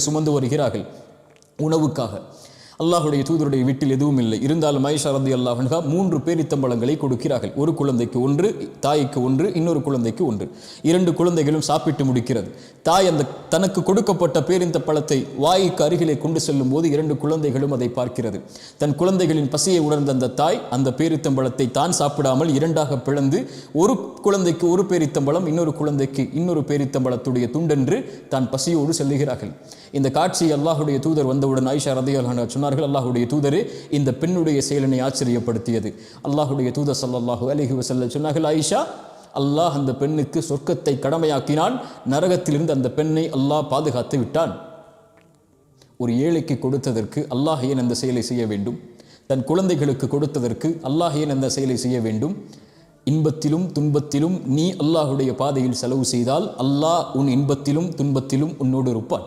சுமந்து வருகிறார்கள் உணவுக்காக. அல்லாஹுடைய தூதருடைய வீட்டில் எதுவும் இல்லை. இருந்தாலும் ஆயிஷா ரலியல்லாஹு அன்ஹா 3 பேரித்தம்பழங்களை கொடுக்கிறார்கள். ஒரு குழந்தைக்கு 1, தாய்க்கு 1, இன்னொரு குழந்தைக்கு 1. 2 குழந்தைகளும் சாப்பிட்டு முடிக்கிறது. தாய் அந்த தனக்கு கொடுக்கப்பட்ட பேரித்தம்பழத்தை வாய்க்கு அருகிலே கொண்டு செல்லும் போது 2 குழந்தைகளும் அதை பார்க்கிறது. தன் குழந்தைகளின் பசியை உணர்ந்த அந்த தாய் அந்த பேரித்தம்பழத்தை தான் சாப்பிடாமல் 2ஆக பிளந்து ஒரு குழந்தைக்கு ஒரு பேரித்தம்பழம், இன்னொரு குழந்தைக்கு இன்னொரு பேரித்தம்பழத்துடைய துண்டென்று தான் பசியோடு செல்லுகிறார்கள். இந்த காட்சி அல்லாஹுடைய தூதர் வந்தவுடன் ஆயிஷா ரலியல்லாஹு அன்ஹா சொன்னார்கள், அல்லாஹுடைய தூதரே, இந்த பெண்ணுடைய செயலினை ஆச்சரியப்படுத்தியது. அல்லாஹுடைய தூதர் ஸல்லல்லாஹு அலைஹி வஸல்லம் சொன்னார்கள், ஆயிஷா, அல்லாஹ் அந்த பெண்ணுக்கு சொர்க்கத்தை கடமையாக்கினான், நரகத்திலிருந்து அந்த பெண்ணை அல்லாஹ் பாதுகாத்து விட்டான். ஒரு ஏழைக்கு கொடுத்ததற்கு அல்லாஹ் ஏன் அந்த செயலை செய்ய வேண்டும்? தன் குழந்தைகளுக்கு கொடுத்ததற்கு அல்லாஹ் ஏன் அந்த செயலை செய்ய வேண்டும்? இன்பத்திலும் துன்பத்திலும் நீ அல்லாஹுடைய பாதையில் செலவு செய்தால் அல்லாஹ் உன் இன்பத்திலும் துன்பத்திலும் உன்னோடு இருப்பான்.